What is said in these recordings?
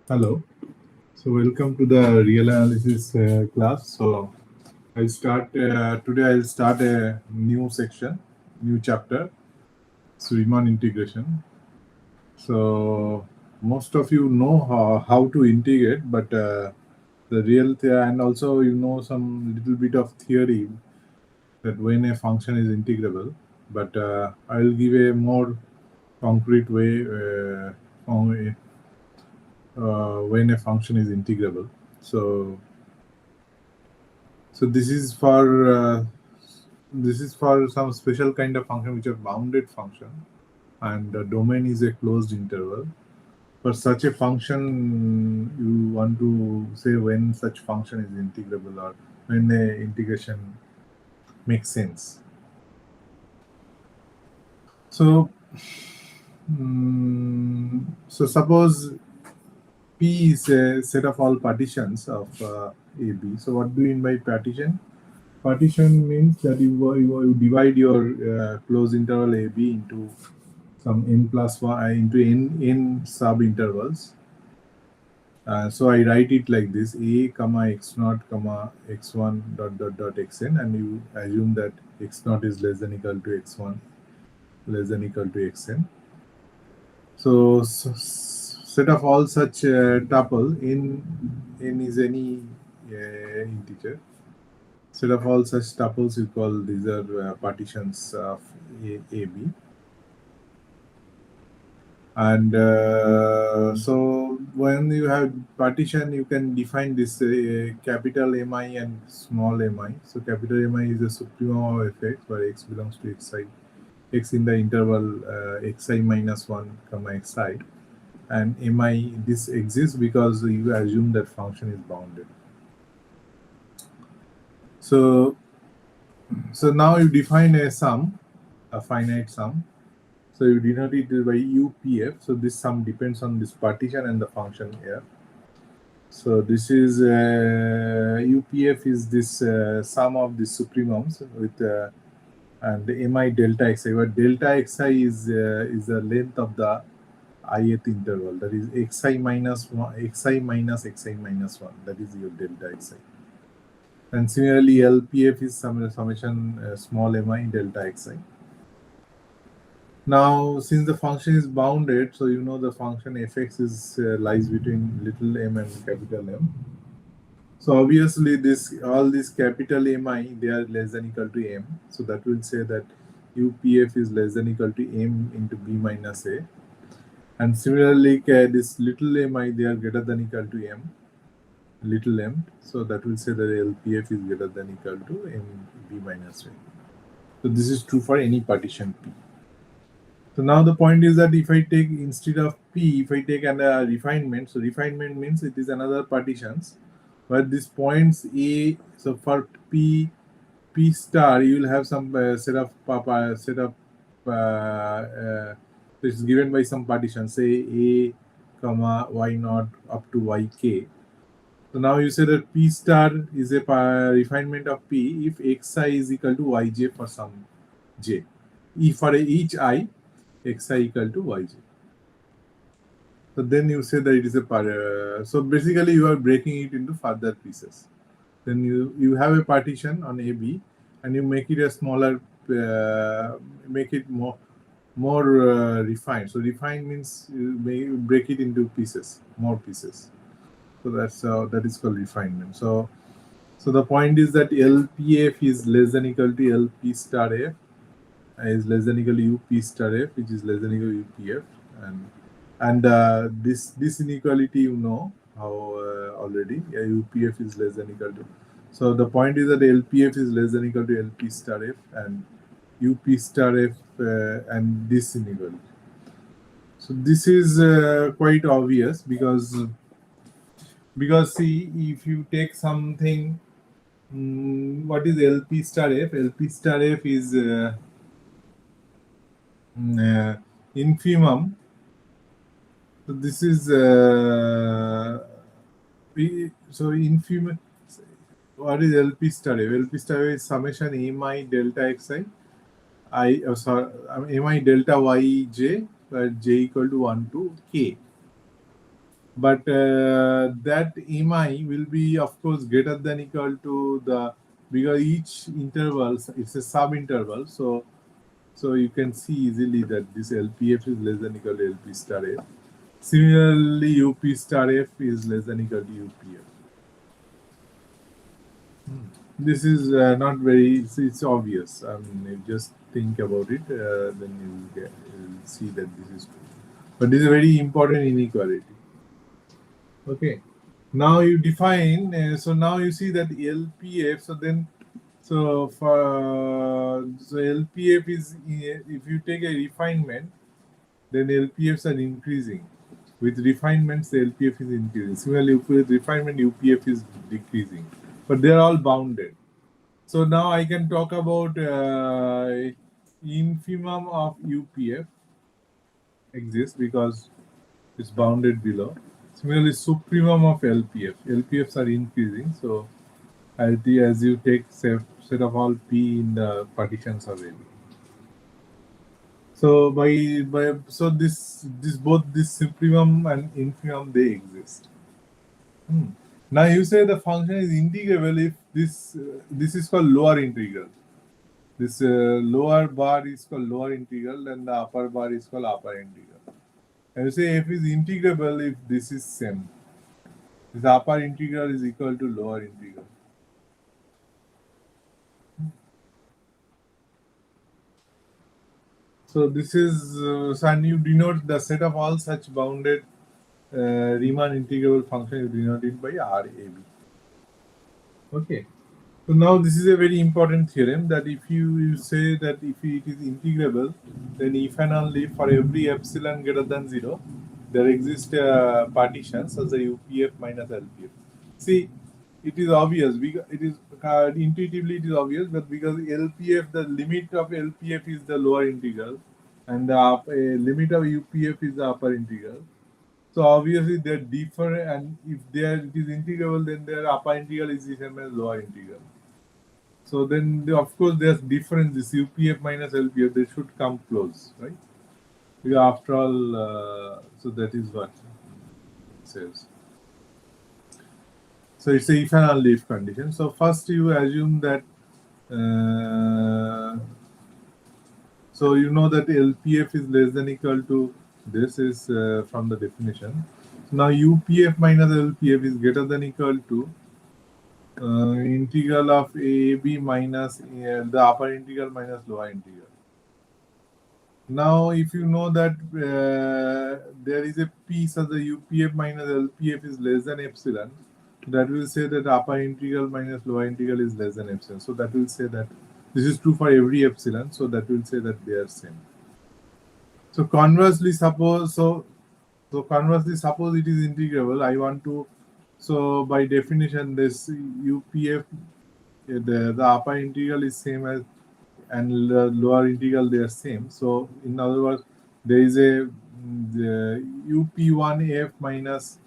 Hello. So welcome to the real analysis class. So I'll start today. I'll start a new section, new chapter. So Riemann integration. So most of you know how to integrate, but the and also you know some little bit of theory that when a function is integrable. But I'll give a more concrete way on, when a function is integrable. So this is for some special kind of function which are bounded function, and the domain is a closed interval. For such a function, you want to say when such function is integrable or when the integration makes sense. So, so suppose P is a set of all partitions of AB. So what do you mean by partition? Partition means that you divide your closed interval AB into some n plus 1 into n sub intervals. So I write it like this: a comma x naught comma x1 dot dot dot xn, and you assume that x naught is less than equal to x1 less than equal to xn. So, set of all such tuple n is any integer. Set of all such tuples you call these are partitions of AB. And so when you have partition, you can define this capital Mi and small mi. So capital Mi is the supremum of fx, where x belongs to xi, x in the interval xi minus 1 comma xi, and mi, this exists because you assume that function is bounded. So now you define a sum, a finite sum. So you denote it by UPF. So this sum depends on this partition and the function here. So this is UPF is this sum of the supremums with and the mi delta xi, where delta xi is the length of the ith interval, that is xi minus 1, xi minus xi minus 1, that is your delta xi. And similarly LPF is summation small mi delta xi. Now, since the function is bounded, so you know the function fx is lies between little m and capital M. So obviously, all these capital Mi, they are less than equal to m. So that will say that UPF is less than equal to m into b minus a. And similarly, this little mi, they are greater than equal to m, little m. So that will say that LPF is greater than equal to m b minus a. So this is true for any partition P. So now the point is that if I take, instead of P, if I take an refinement, so refinement means it is another partitions, where these points A, so for P star, you will have some set of this is given by some partition, say A, comma, Y naught up to YK. So now you say that P star is a refinement of P if Xi is equal to Yj for some J. If for each I, xi equal to yj. So then you say that it is a so basically you are breaking it into further pieces. Then you have a partition on AB and you make it a smaller, make it more refined. So refined means you break it into pieces, more pieces. So that is called refinement. So the point is that LPF is less than equal to LP star F is less than equal to UP star F, which is less than equal to UPF, and this inequality you know how already. UPF is less than equal to. So the point is that LPF is less than equal to LP star F and UP star F and this inequality. So this is quite obvious because see, if you take something, what is LP star F? LP star F is infimum. So this is infimum. What is LP star F? LP star F is summation mi delta xi mi delta yj, where j equal to 1 to k. but that mi will be of course greater than equal to the, because each interval it's a sub interval, so you can see easily that this LPF is less than equal to LP star F. Similarly, UP star F is less than equal to UPF. This is not very, it's obvious. I mean, if you just think about it, then you'll see that this is true. But this is a very important inequality. Okay. Now you define, so now you see that LPF, so then, so for, so LPF is, if you take a refinement, then LPFs are increasing. With refinements, the LPF is increasing. Similarly, with refinement, UPF is decreasing. But they are all bounded. So now I can talk about infimum of UPF exists because it's bounded below. Similarly, supremum of LPF. LPFs are increasing. So as you take set of all P in the partitions of A. So so this both this supremum and infimum, they exist. Now you say the function is integrable if this is called lower integral. This lower bar is called lower integral and the upper bar is called upper integral. And you say f is integrable if this is same. This upper integral is equal to lower integral. So this is, and you denote the set of all such bounded Riemann integrable function, you denote it by RAB. Okay. So now this is a very important theorem that if you say that if it is integrable, then if and only for every epsilon greater than 0, there exist partitions as the UPF minus LPF. See, it is obvious, because it is intuitively it is obvious, but because LPF, the limit of LPF is the lower integral, and the limit of UPF is the upper integral. So obviously they're different, and if it is integrable, then their upper integral is the same as lower integral. So then, of course, there's difference. This UPF minus LPF, they should come close, right? Because after all, so that is what it says. So it's a if and only if condition. So first you assume that, so you know that LPF is less than equal to, this is from the definition. So now UPF minus LPF is greater than equal to integral of AB minus the upper integral minus lower integral. Now, if you know that there is a piece of the UPF minus LPF is less than epsilon, that will say that upper integral minus lower integral is less than epsilon. So that will say that this is true for every epsilon. So that will say that they are same. So conversely, suppose conversely, suppose it is integrable. I want to, so by definition, this UPF, the upper integral is same as, and the lower integral, they are same. So in other words, there is a UP1F minus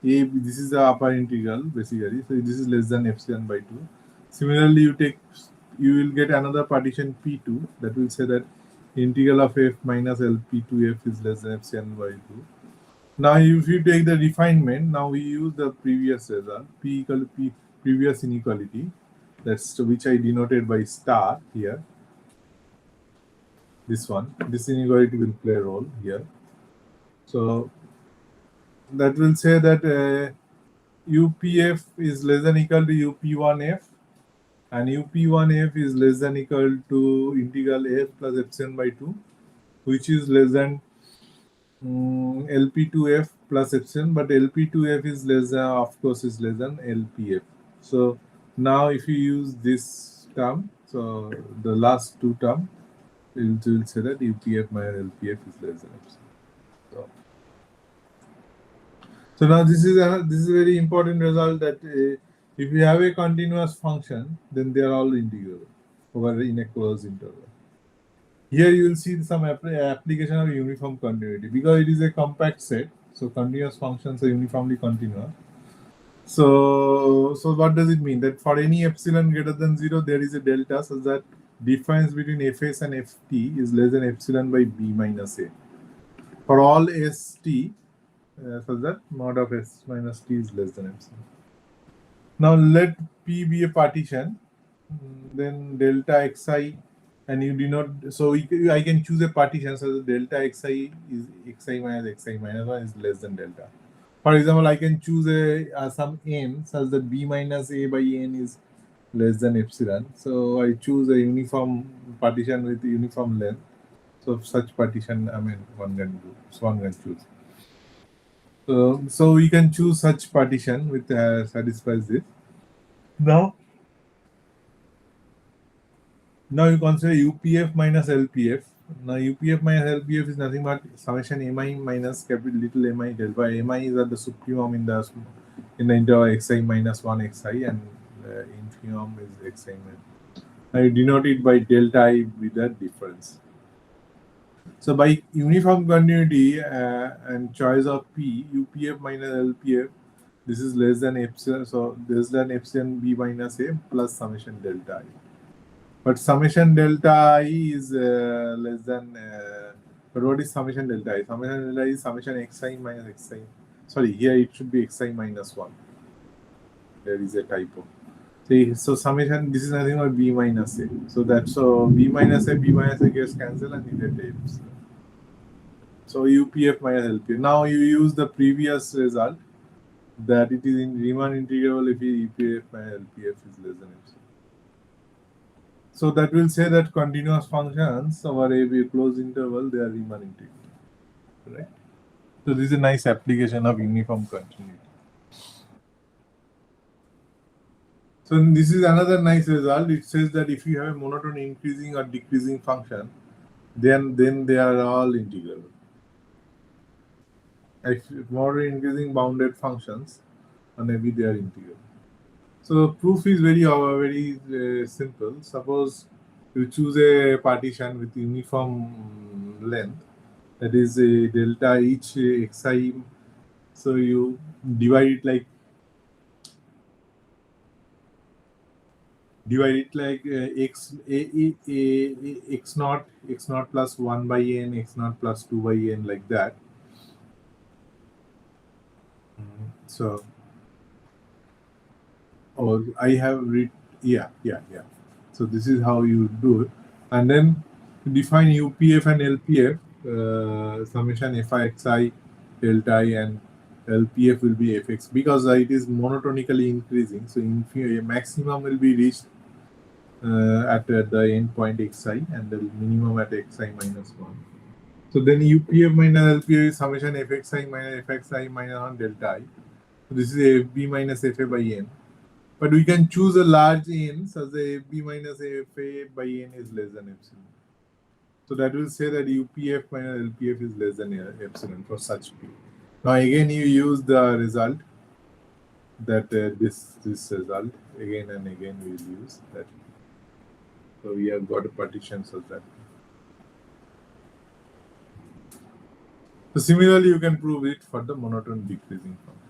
A. This is the upper integral basically. So this is less than epsilon by 2. Similarly, you will get another partition P2 that will say that integral of F minus LP2F is less than epsilon by 2. Now, if you take the refinement, now we use the previous result, P equal to P previous inequality, that's which I denoted by star here. This one, this inequality will play a role here. So that will say that UPF is less than equal to UP1F, and UP1F is less than equal to integral F plus epsilon by 2, which is less than LP2F plus epsilon, but LP2F is less than, of course, is less than LPF. So now if you use this term, so the last two terms, it will say that UPF minus LPF is less than epsilon. So now this is a very important result, that if you have a continuous function, then they are all integrable over in a closed interval. Here you will see some application of uniform continuity, because it is a compact set. So continuous functions are uniformly continuous. So what does it mean? That for any epsilon greater than 0, there is a delta such that difference between Fs and Ft is less than epsilon by b minus a. For all St, such that mod of s minus t is less than epsilon. Now let P be a partition, then delta xi, and you do not. So I can choose a partition so that delta xi is xi minus 1 is less than delta. For example, I can choose a some n such that b minus a by n is less than epsilon. So I choose a uniform partition with uniform length. So such partition, I mean, one can do. So one can choose. So we can choose such partition with satisfies this. Now you consider UPF minus LPF. Now UPF minus LPF is nothing but summation mi minus capital little mi delta. Mi is at the supremum in the interval xi minus 1 xi, and infimum is xi minus. I denote it by delta I with that difference. So by uniform continuity and choice of P, UPF minus LPF, this is less than epsilon. So less than epsilon B minus A plus summation delta I. But summation delta I is less than. But what is summation delta I? Summation delta I is summation xi minus xi. Sorry, here it should be xi minus 1. There is a typo. See, so summation, this is nothing but B minus A. So that's so B minus A gets cancelled and you get A. So UPF minus LPF. Now you use the previous result that it is in Riemann integrable if UPF minus LPF is less than epsilon. So that will say that continuous functions over a closed interval, they are Riemann integrable. Right? So this is a nice application of uniform continuity. So this is another nice result. It says that if you have a monotone increasing or decreasing function, then they are all integrable. If monotone increasing bounded functions, and maybe they are integrable. So proof is very simple. Suppose you choose a partition with uniform length, that is a delta each xi. So you divide it like x naught plus 1 by n, x naught plus 2 by n, like that. So I have read, yeah. So this is how you do it, and then define UPF and LPF, summation Fixi delta I, and LPF will be Fx, because it is monotonically increasing. So maximum will be reached at the end point xi, and the minimum at xi minus 1. So then UPF minus LPF is summation Fxi minus Fxi minus 1 delta I. So this is FB minus Fa by n. But we can choose a large n such that FB minus Fa by n is less than epsilon. So that will say that UPF minus LPF is less than epsilon for such P. Now again you use the result that this result again and again we will use that. So we have got a partition such that. So similarly you can prove it for the monotone decreasing function.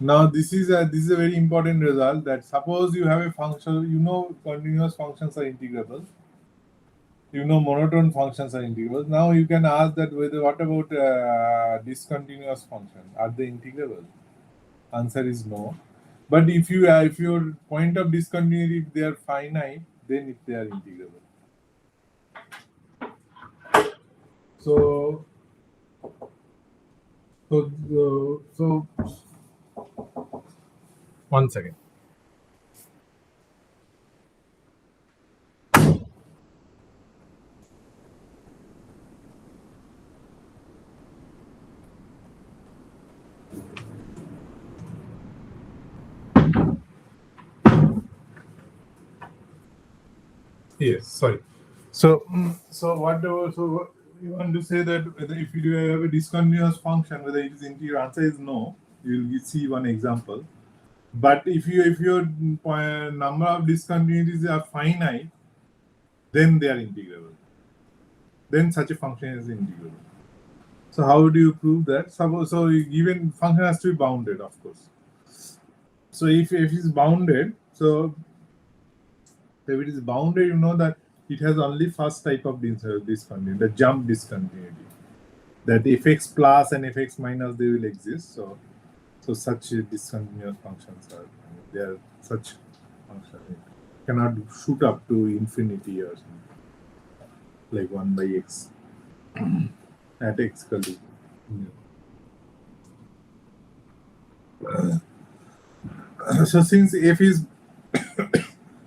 Now this is a very important result, that suppose you have a function, continuous functions are integrable, monotone functions are integrable. Now you can ask that what about discontinuous functions? Are they integrable? Answer is no. But if your point of discontinuity, if they are finite, then they are integrable. So 1 second. Yes, sorry. So you want to say that whether if you have a discontinuous function, whether it is integer, answer is no. You will see one example. But if your number of discontinuities are finite, then they are integrable. Then such a function is integrable. So how do you prove that? So given function has to be bounded, of course. So if it is bounded, so if it is bounded, you know that it has only first type of discontinuity, the jump discontinuity. that fx plus and fx minus, they will exist. So such discontinuous functions are, they are such functions cannot shoot up to infinity or something like 1 by x at x equal to 0. So since f is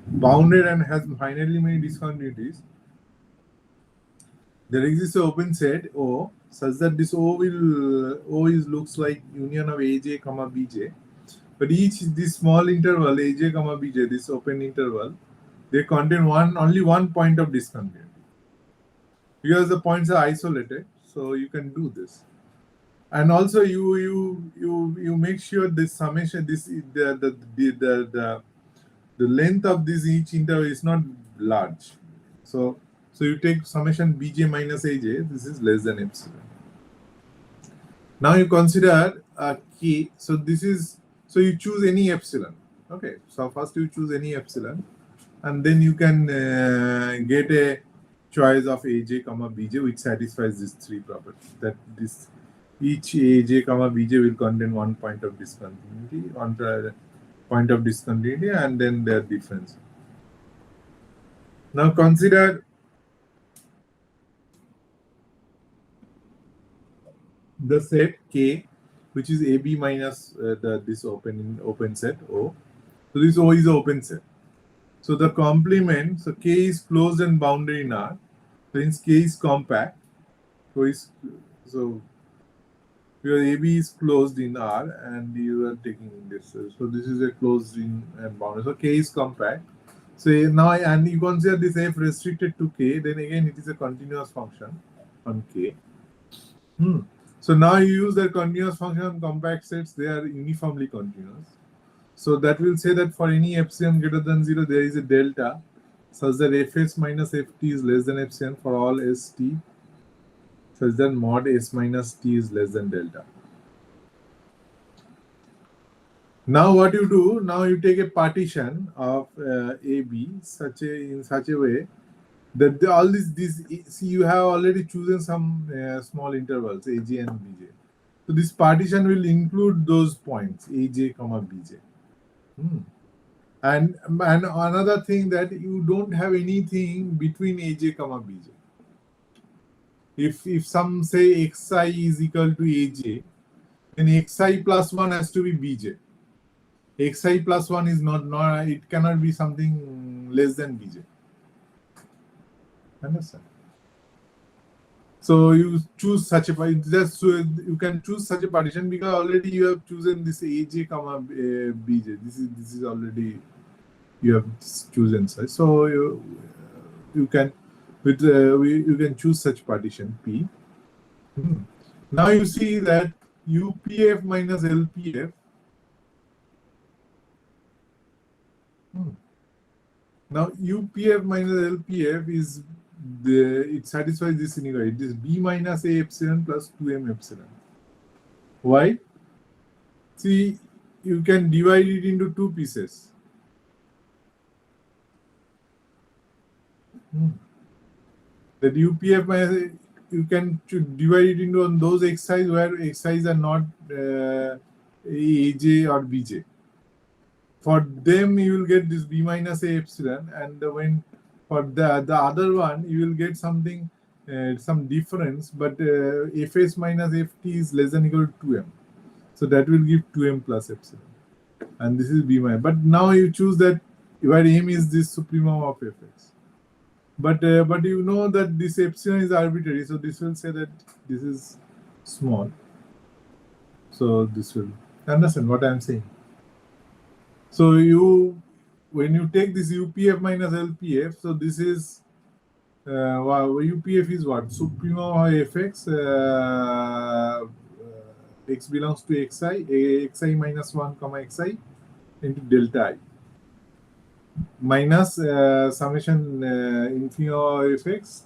bounded and has finitely many discontinuities, there exists an open set O such that this O looks like union of aj comma bj, but this small interval aj comma bj, this open interval, they contain only one point of discontinuity because the points are isolated. So you can do this, and also you make sure this summation, this the length of this each interval is not large. So you take summation bj minus aj, this is less than epsilon. Now you consider k. So you choose any epsilon. Okay, so first you choose any epsilon, and then you can get a choice of aj comma bj which satisfies these three properties. That this each aj comma bj will contain one point of discontinuity, and then their difference. Now consider the set K, which is AB minus this open set O. So this O is an open set. So the complement, so K is closed and bounded in R. So since K is compact, so your AB is closed in R and you are taking this. So this is a closed in and bounded. So K is compact. So now, and you consider this F restricted to K, then again it is a continuous function on K. So now you use the continuous function on compact sets, they are uniformly continuous. So that will say that for any epsilon greater than 0, there is a delta such that fs minus ft is less than epsilon for all st, such that mod s minus t is less than delta. Now what you do, now you take a partition of AB in such a way that all these see, you have already chosen some small intervals aj and bj. So this partition will include those points aj comma bj. And another thing, that you don't have anything between aj comma bj. If some say xi is equal to aj, then xi plus 1 has to be bj. Xi plus 1 is not it cannot be something less than bj. Understand? So you choose such a you can choose such a partition because already you have chosen this aj comma bj. This is already you have chosen such. So you can you can choose such partition P. Now you see that UPF minus LPF. Now UPF minus LPF is it satisfies this inequality. It is B minus A epsilon plus 2M epsilon. Why? See, you can divide it into two pieces. That UPF minus, you can divide it into on those xi's where xi's are not aj or bj. For them, you will get this B minus A epsilon, and when for the other one, you will get something, some difference, but fs minus ft is less than equal to 2m. So that will give 2m plus epsilon. And this is B minus. But now you choose that where m is this supremum of fx. But you know that this epsilon is arbitrary, so this will say that this is small. So this will understand what I am saying. So when you take this UPF minus LPF, so this is UPF is what? Supremum of fx, x belongs to xi minus 1 comma xi into delta I minus summation infinity of fx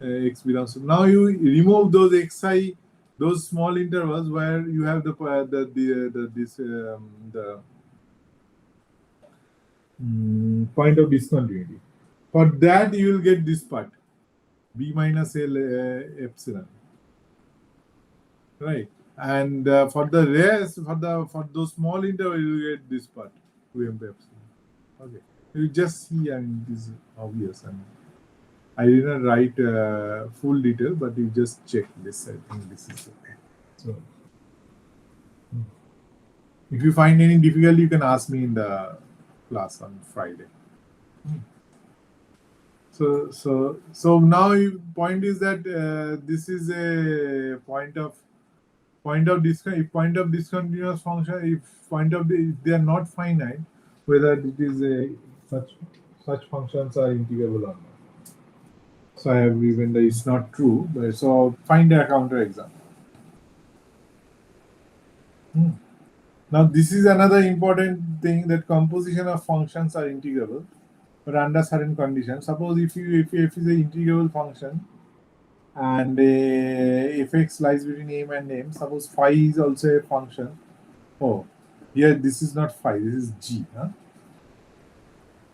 x belongs to. Now you remove those xi, those small intervals where you have the point of discontinuity. For that, you will get this part B minus L epsilon. right? And for the rest, for those small intervals, you get this part, 2m by epsilon. Okay, you just see, I mean, it is obvious. I mean, I didn't write full detail, but you just check this. I think this is okay. So, if you find any difficulty, you can ask me in the class on Friday. So now point is that this is a point of discontinuous function. If they are not finite, whether it is a such functions are integrable or not. So I have given that it's not true. But so find a counter example. Now this is another important thing, that composition of functions are integrable, but under certain conditions. Suppose if f is an integrable function and fx lies between m and m. Suppose phi is also a function. Oh, here this is not phi. This is g. Huh?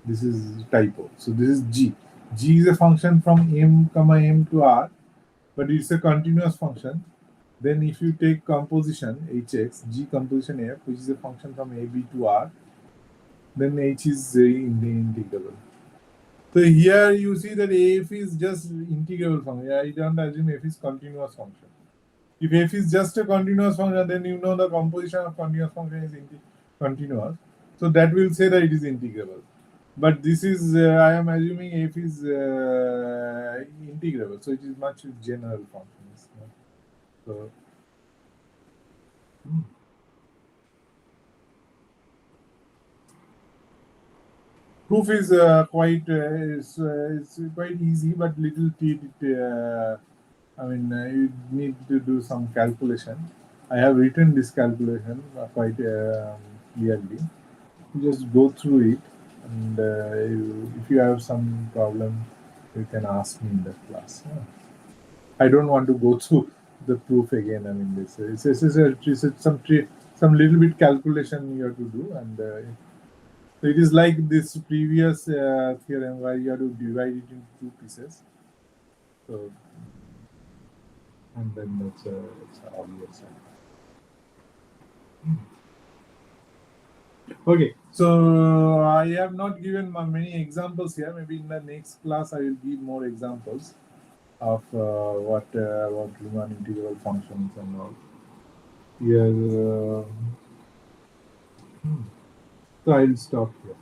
This is typo. So this is g. G is a function from m comma m to r, but it's a continuous function. Then if you take composition hx, g composition f, which is a function from ab to r, then h is integrable. So here you see that f is just integrable function. I don't assume f is continuous function. If f is just a continuous function, then you know the composition of continuous function is continuous. So that will say that it is integrable. But this is, I am assuming f is integrable. So it is much general functions. So, proof is it's quite easy, but little I mean, you need to do some calculation. I have written this calculation quite clearly. You just go through it, and if you have some problem, you can ask me in the class. I don't want to go through the proof again. I mean, it's some little bit calculation you have to do, and it is like this previous theorem where you have to divide it into two pieces. So, and then it's obvious. Okay, so I have not given many examples here. Maybe in the next class I will give more examples of what Riemann integral functions and all. Here, so I'll stop here.